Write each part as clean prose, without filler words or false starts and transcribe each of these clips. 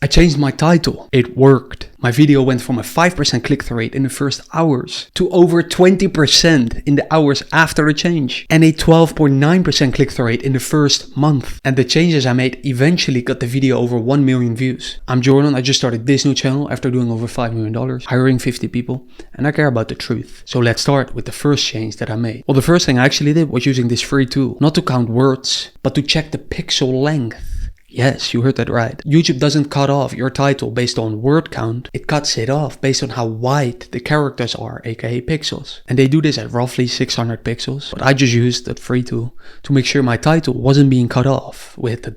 I changed my title. It worked. My video went from a 5% click-through rate in the first hours to over 20% in the hours after the change, and a 12.9% click-through rate in the first month. And the changes I made eventually got the video over 1 million views. I'm Jordan. I just started this new channel after doing over $5 million, hiring 50 people, and I care about the truth. So let's start with the first change that I made. Well, the first thing I actually did was using this free tool, not to count words, but to check the pixel length. Yes, you heard that right. YouTube doesn't cut off your title based on word count. It cuts it off based on how wide the characters are, aka pixels. And they do this at roughly 600 pixels. But I just used that free tool to make sure my title wasn't being cut off with the ...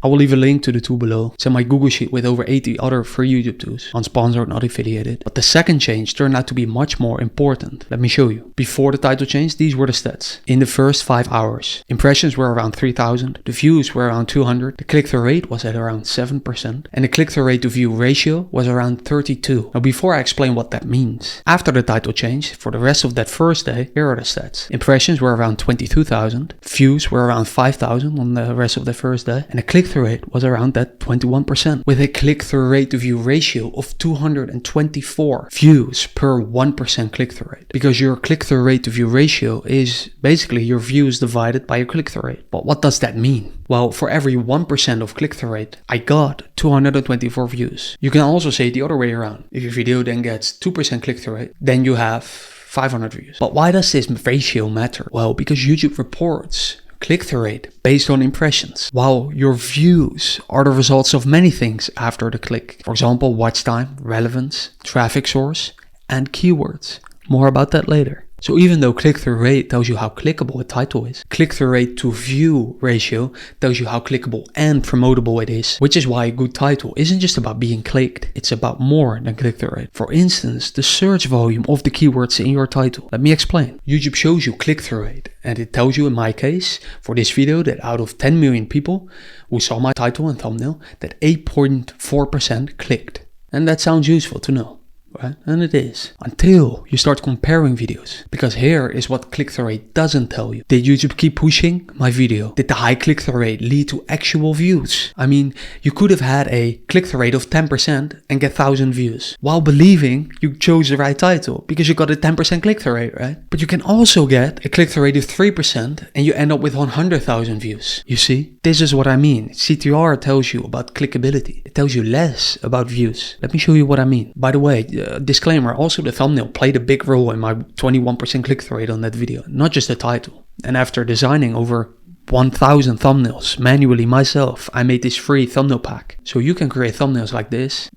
I will leave a link to the tool below. It's in my Google Sheet with over 80 other free YouTube tools, unsponsored, not affiliated. But the second change turned out to be much more important. Let me show you. Before the title change, these were the stats. In the first 5 hours, impressions were around 3,000, the views were around 200, the click-through rate was at around 7%, and the click-through rate to view ratio was around 32. Now before I explain what that means, after the title change, for the rest of that first day, here are the stats. Impressions were around 22,000, views were around 5,000 on the rest of the first day, and the click-through rate was around that 21%, with a click-through rate to view ratio of 224 views per 1% click-through rate. Because your click-through rate to view ratio is basically your views divided by your click-through rate. But what does that mean? Well, for every 1% of click-through rate, I got 224 views. You can also say it the other way around. If your video then gets 2% click-through rate, then you have 500 views. But why does this ratio matter? Well, because YouTube reports click-through rate based on impressions, while your views are the results of many things after the click. For example, watch time, relevance, traffic source, and keywords. More about that later. So even though click-through rate tells you how clickable a title is, click-through rate to view ratio tells you how clickable and promotable it is, which is why a good title isn't just about being clicked, it's about more than click-through rate. For instance, the search volume of the keywords in your title. Let me explain. YouTube shows you click-through rate, and it tells you in my case, for this video, that out of 10 million people who saw my title and thumbnail, that 8.4% clicked. And that sounds useful to know. Right? And it is. Until you start comparing videos. Because here is what click-through rate doesn't tell you. Did YouTube keep pushing my video? Did the high click-through rate lead to actual views? I mean, you could have had a click-through rate of 10% and get 1,000 views. While believing you chose the right title. Because you got a 10% click-through rate, right? But you can also get a click-through rate of 3% and you end up with 100,000 views. You see? This is what I mean. CTR tells you about clickability. It tells you less about views. Let me show you what I mean. By the way, disclaimer, also the thumbnail played a big role in my 21% click-through rate on that video, not just the title. And after designing over 1,000 thumbnails manually myself, I made this free thumbnail pack. So you can create thumbnails like this,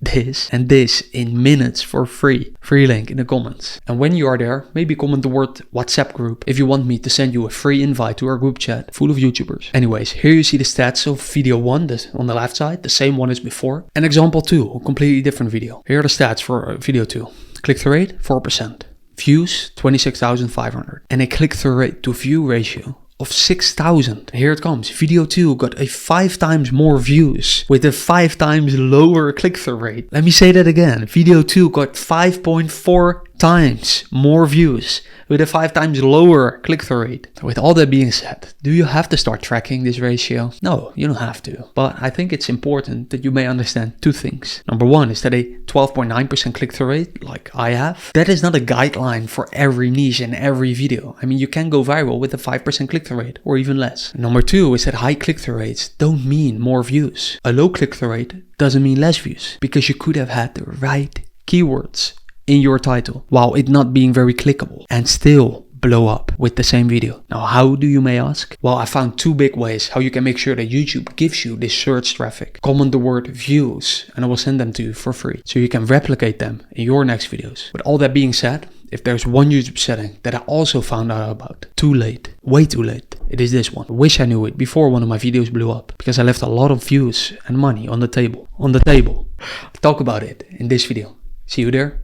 and this in minutes for free. Free link in the comments. And when you are there, maybe comment the word WhatsApp group if you want me to send you a free invite to our group chat full of YouTubers. Anyways, here you see the stats of video 1 on the left side, the same one as before. And example 2, a completely different video. Here are the stats for video 2. Click-through rate, 4%. Views, 26,500. And a click-through rate to view ratio of 6,000. Here it comes. Video 2 got a 5 times more views with a 5 times lower click-through rate. Let me say that again. Video 2 got 5.4 times more views with a 5 times lower click-through rate. With all that being said, do you have to start tracking this ratio? No, you don't have to. But I think it's important that you may understand 2 things. Number 1 is that a 12.9% click-through rate, like I have, that is not a guideline for every niche and every video. I mean, you can go viral with a 5% click-through rate or even less. Number 2 is that high click-through rates don't mean more views. A low click-through rate doesn't mean less views, because you could have had the right keywords in your title while it not being very clickable and still blow up with the same video. Now, how do you may ask? Well, I found 2 big ways how you can make sure that YouTube gives you this search traffic. Comment the word views and I will send them to you for free so you can replicate them in your next videos. With all that being said, if there's one YouTube setting that I also found out about, too late, way too late, it is this one. I wish I knew it before one of my videos blew up, because I left a lot of views and money on the table. I'll talk about it in this video. See you there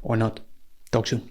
or not. Talk soon.